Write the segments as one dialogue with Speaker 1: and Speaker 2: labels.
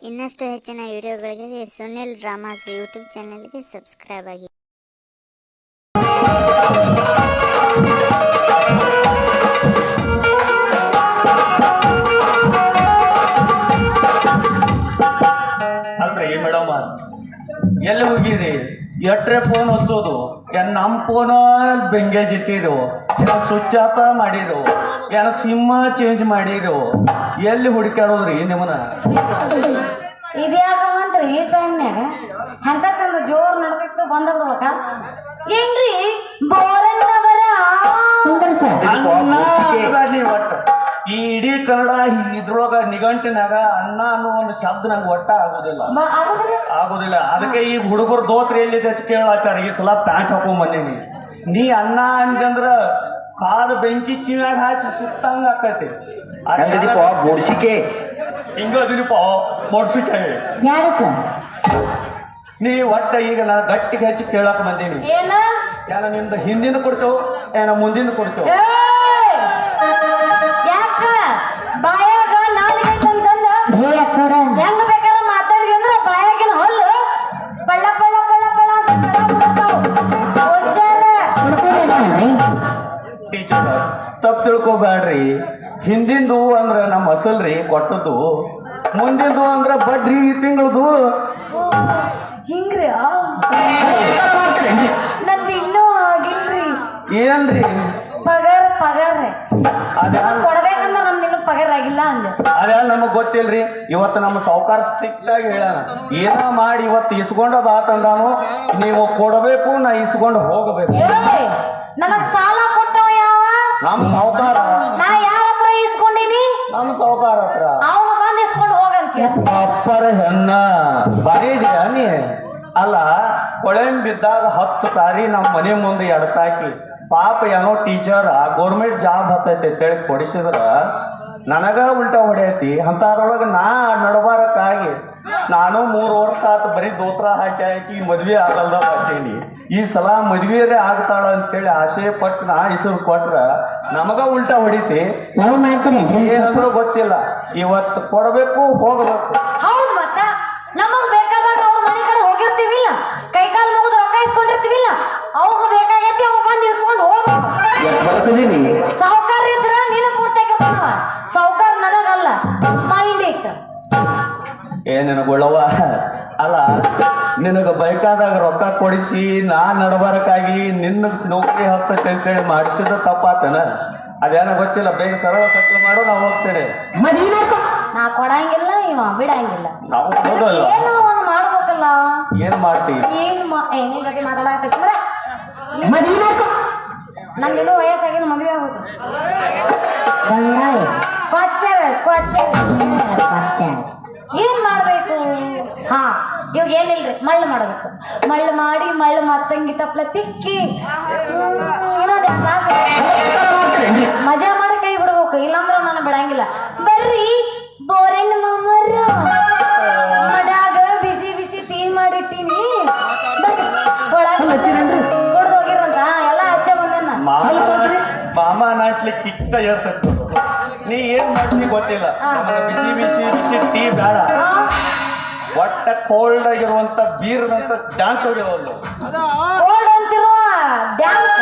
Speaker 1: ಇನ್ನಷ್ಟು ಹೆಚ್ಚಿನ ವಿಡಿಯೋಗಳಿಗೆ Sunil dramas YouTube ಚಾನೆಲ್ಗೆ ಸಬ್ಸ್ಕ್ರೈಬ್ ಆಗಿ.
Speaker 2: ಅಲ್ರಿ ಮೇಡಮ್, ಎಲ್ಲಿ ಹೋಗಿರಿ? ಎಟ್ರೆ ಫೋನ್ ಹಚ್ಚೋದು, ಏನ್ ನಮ್ಮ ಫೋನ್ ಬೆಂಗೇಜ್ ಇಟ್ಟಿರು, ಏನ ಸ್ವಿಚ್ ಆಫ್ ಮಾಡಿರು, ಏನ ಸಿಮ್ ಚೇಂಜ್ ಮಾಡಿರು, ಎಲ್ಲಿ ಹುಡುಕಾಡೋದ್ರಿ ನಿಮ್ಮನ್ನ?
Speaker 3: ಇದ್ಯಾಕಂತ್ರಿ ಈ ಟೈಮ್ನ್ಯಾಗ ಎಂತ ಚಂದ ಜೋರ್ ನಡೆದಿತ್ತು ಬಂದ್ಬಿಡ್ಬೇಕ ಏನ್ರಿ ಬೋರಣ್ಣವರ
Speaker 2: ಒಟ್ಟ ಈ ಇಡೀ ಕನ್ನಡ ಇದ್ರೊಳಗ ನಿಘಂಟಿನಾಗ ಅಣ್ಣ ಅನ್ನೋ ಒಂದು ಶಬ್ದ ನಂಗೆ ಒಟ್ಟ ಆಗೋದಿಲ್ಲ. ಅದಕ್ಕೆ ಈಗ ಹುಡುಗರು ದೋತ್ರಿ ಎಲ್ಲಿದೆ ಅಂತ ಕೇಳಾಚಾರ. ಈ ಸಲ ಪ್ಯಾಂಟ್ ಹಾಕೊಂಡ್ ಬಂದೀನಿ. ನೀ ಅಣ್ಣ ಅಂದ್ರ ಕಾದ ಬೆಂಕಿ ಕಿವ್ಯಾಗ ಹಾಕಿ ಸುತ್ತಂಗ ಆಕತಿ.
Speaker 4: ಬೋಡ್ಸಿಕೆ
Speaker 2: ಹಿಂಗದಿನಪ್ಪ ಬೋಡ್ಸಿಕೆ. ನೀ ಒಟ್ಟ ಈಗ ನಾ ಗಟ್ಟಿಗೆ ಹಚ್ಚಿ ಕೇಳಕ್ ಬಂದೀನಿ. ಏನ ನಿಮ್ದು ಹಿಂದಿನ ಕೊಡ್ತೇವೆ, ಏನ ಮುಂದಿನ ಕೊಡ್ತೇವೆ?
Speaker 3: ಯಾಕ ಬಾಯಾಗ ನಾಲಿಗೆ ಅಂತಂದ ಹೆಂಗ ಬೇಕಾರ ಮಾತಾಡಿದ್ವಿ ಅಂದ್ರ ಬಾಯಾಗಿನ ಹೊಲ್ಲು ಪಳ್ಳ ಪಳ್ಳ ಪಳ್ಳ ಪಳ್ಳ ಅಂತ ಹುಷಾರ.
Speaker 2: ಟೀಚರ್ ತಪ್ಪು ತಿಳ್ಕೊಬ್ಯಾಡ್ರಿ. ಹಿಂದಿಂದು ಅಂದ್ರ ನಮ್ಮ ಅಸಲ್ರಿ ಕೊಟ್ಟದ್ದು, ಮುಂದಿಂದು ಅಂದ್ರ ಬಡ್ರಿ ತಿಂಗಳದು.
Speaker 3: ಹಿಂಗ್ರಿ ನಂದು ಇನ್ನೂ ಆಗಿಲ್ರಿ.
Speaker 2: ಏನ್ರಿ
Speaker 3: ಪಗಾರ್ರಿ ಕೊಡ್ಬೇಕಂದ್ರ ನಮ್ದು ಇನ್ನೂ ಪಗಾರ ಆಗಿಲ್ಲ ಅಂದೆ.
Speaker 2: ಅದೇ ನಮಗ್ ಗೊತ್ತಿಲ್ರಿ. ಇವತ್ತು ನಮ್ಮ ಸಾವುಕಾರ ಸ್ಟ್ರಿಕ್ಟ್ ಆಗಿ ಹೇಳ, ಏನೋ ಮಾಡಿ ಇವತ್ತು ಇಸ್ಕೊಂಡ ಬಾತಂದಾನು, ನೀವು ಕೊಡಬೇಕು, ನಾ ಇಸ್ಕೊಂಡು ಹೋಗಬೇಕು.
Speaker 3: ನನಗ್ ಸಾಲ ಕೊಟ್ಟವ ಯಾವ?
Speaker 2: ನಮ್ಮ ಸಾವುಕಾರ.
Speaker 3: ನಾ ಯಾರ ಹತ್ರ ಇಸ್ಕೊಂಡಿನಿ?
Speaker 2: ನಮ್ಮ ಸಾವುಕಾರ ಹತ್ರ.
Speaker 3: ಅವನು ಬಂದ್ ಇಸ್ಕೊಂಡು ಹೋಗಂತ
Speaker 2: ಅಪ್ಪರ ಹೆಣ್ಣ ಬಾರಿ ಇದೆಯಾ ನೀ? ಅಲ್ಲ, ಕೊಳೆಂಬ್ ಬಿದ್ದಾಗ 10 ಸಾರಿ ನಮ್ಮ ಮನೆ ಮುಂದೆ ಎಡತಾಕಿ ಪಾಪ ಏನೋ ಟೀಚರ್ ಗೌರ್ಮೆಂಟ್ ಜಾಬ್ ಹತ್ತೈತೆ ಅಂತೇಳಿ ಕೊಡಿಸಿದ್ರ ನನಗ ಉಲ್ಟಾ ಹೊಡೆಯತಿ. ಅಂತದ್ರೊಳಗೆ ನಾ ನಡಬಾರಕ್ಕಾಗಿ ನಾನು 3 ವರ್ಷ ಆತು ಬರೀ ದೋತ್ರ ಹಾಕಿ ಮದ್ವೆ ಆಗಲ್ದ ಬರ್ತೀನಿ. ಈ ಸಲ ಮದ್ವೆರೇ ಆಗ್ತಾಳ ಅಂತೇಳಿ ಆಸೆ ಪಟ್ಟು ನಾ ಇಸದ್ ಕೊಟ್ರ ನಮಗ ಉಲ್ಟಾ ಹೊಡಿತಿ. ಏನಂದ್ರೂ ಗೊತ್ತಿಲ್ಲ. ಇವತ್ತು ಕೊಡಬೇಕು, ಹೋಗಬೇಕು.
Speaker 3: ಹೌದು, ಮತ್ತ ನಮಗ್ ಬೇಕಾದಾಗ ಅವ್ರ ಮನೆ ಕಡೆ ಹೋಗಿರ್ತೀವಿಲ್ಲ, ಕೈ ಕಾಲು ಮುಗಿದು ರೊಕ್ಕ ಇಸ್ಕೊಂಡಿರ್ತೀವಿಲ್ಲ, ಅವಾಗ ಬೇಕಾಗೈತಿ ಅವ ಬಂದು ಇಸ್ಕೊಂಡು ಹೋಗ್ಬೇಕು. ಸಾವುಕಾರ ಇದ್ರ ನೀನು ಪೂರ್ತಿ ಆಗಿರ್ತಾನವ. ಸಾವುಕಾರ ನನಗಲ್ಲ, ಮೈಂಡ್ ಇಟ್ಟು
Speaker 2: ನಿನಗೊಳ್ಳವ. ಅಲ್ಲ, ನಿನಗ ಬೇಕಾದಾಗ ರೊಕ್ಕ ಕೊಡಿಸಿ ನಾ ನಡಬಾರಕ್ಕಾಗಿ ನಿನ್ನ ನೌಕರಿ ಹತ್ತೈತೆ ಅಂತೇಳಿ ಮಾಡಿಸಿದ ತಪ್ಪಾತನ? ಅದೇನೋ ಗೊತ್ತಿಲ್ಲ. ಬೇಗ ಸರಳ ಸತ್ಯ ಮಾಡು, ನಾವು ಹೋಗ್ತೇನೆ.
Speaker 3: ನಾ ಕೊಡಂಗಿಲ್ಲ, ಇವ ಬಿಡಂಗಿಲ್ಲ.
Speaker 2: ನಾವು ಹೋಗಲ್ಲ.
Speaker 3: ಏನೋ ಒಂದು ಮಾಡ್ಬೇಕಲ್ಲ.
Speaker 2: ಏನ್ ಮಾಡ್ತೀವಿ?
Speaker 3: ನಿನ್ ಜೊತೆ ಮಾತಾಡಕತ್ತಿ ನಂದಿನ್ನೂ ವಯಸ್ಸಾಗಿನ ಮದುವೆ ಆಗ್ಬೇಕು. ಏನ್ ಮಾಡ್ಬೇಕು? ಹಾ, ಇವಾಗ ಏನಿಲ್ರಿ, ಮಳ್ಳು ಮಾಡಬೇಕು. ಮಳ್ಳು ಮಾಡಿ ಮಳ್ಳು ಮತ್ತಂಗಿ ತಪ್ಲ ತಿಕ್ಕಿ ಮಜಾ ಮಾಡಿ ಕೈ ಬಿಡ್ಬೇಕು. ಇಲ್ಲಾಂದ್ರೆ ನಾನು ಬಿಡಂಗಿಲ್ಲ. ಬರ್ರಿ ಬೋರೆನ್ ಮಾಮರ ಮಡ್ಯಾಗ ಬಿಸಿ ಬಿಸಿ ಟೀ ಮಾಡಿಟ್ಟಿನಿ, ಕೊಡ್ದು ಹೋಗಿರಂತ ಎಲ್ಲ ಹಚ್ಚ ಬಂದೇನ.
Speaker 2: ಮಾಮ ನಾಟ್ಲಿಕ್ಕೆ ಇಷ್ಟ ಇರ್ತದೆ. ನೀ ಏನ್ ಮಾಡ್ತಿ ಗೊತ್ತಿಲ್ಲ. ಬಿಸಿ ಬಿಸಿ ಬಿಸಿ ಟೀ ಬೇಡ, ಒಟ್ಟ ಕೋಲ್ಡ್ ಆಗಿರುವಂತ ಬೀರ್ದಂತ ಡ್ಯಾನ್ಸ್ ಹೋಗಿರೋದು.
Speaker 3: ಕೋಲ್ಡ್ ಅಂತಿರುವ ಡ್ಯಾನ್ಸ್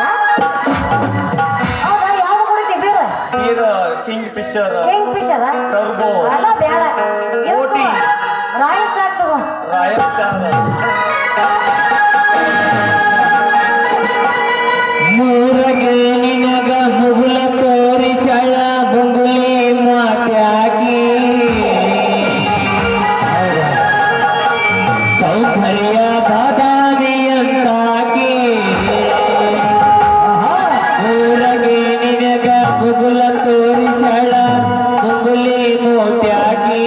Speaker 3: ಯಾವ್ದು ಕುಡಿತಿ ಬೀರ?
Speaker 2: ಬೀರ್ ಕಿಂಗ್ ಫಿಶರ್, ಟರ್ಬೋ,
Speaker 3: ಎಲ್ಲ ಬೇಡ.
Speaker 2: ಓಟಿ,
Speaker 3: ರಾಯಲ್ ಸ್ಟಾರ್ ತಗೋ.
Speaker 2: Royal Star.
Speaker 4: ಮೂರಗೆ ನಿನಗ ಮುಗುಲ ತೋರಿಸಳ ಬುಂಗುಲಿ ಮಾಟ್ಯಾಕಿ ಸೌಕರ್ಯ ಬಾದಾಮಿಯಂತಾಕಿ. ಮೂರಗೆ ನಿನಗ ಮುಗುಲ ತೋರಿಸಳ ಬುಂಗುಲಿ ಮೋಟ್ಯಾಕಿ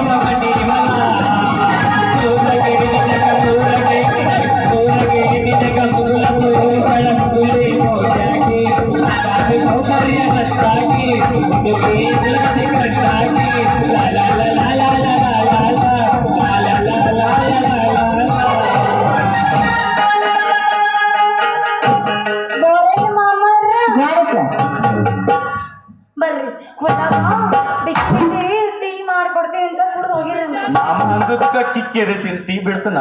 Speaker 4: ಮಗನಿ ಮನ ಸೂರಗಿರಿ ನಿನಗ ಸೂರಗಿರಿ ನಿನಗ ಮುಗುಲ ತೋರಿಸಳ ಮುಗುಲಿ ನೋಡ್ಯಾಗಿ ಬಾರಿ ಸೌಕರ್ಯ ಕಟ್ಟಾಗಿ ಮುಗುಲಿ ನಿನಗೆ ಕಟ್ಟಾಗಿ ಲಾ ಲಾ ಲಾ ಲಾ ಲಾ ಲಾ ಲಾ ಲಾ ಲಾ ಲಾ ಲಾ ಲಾ
Speaker 3: ಬೋರೆ ಮಾಮರ ಬರ್ರಿ ಹೊರಗ ಬಿಸ್ಕಿಟ್ ಟೀ ಮಾಡ್ಕೊಡ್ತೀವಿ ಅಂತ ಕುಡ್ದು ಹೋಗಿರಿ
Speaker 2: ನಾಮ ಅಂದಕ್ಕ ಕಿಕ್ಕಿರಿ ತಿಂತಿ ಬಿಡ್ತನ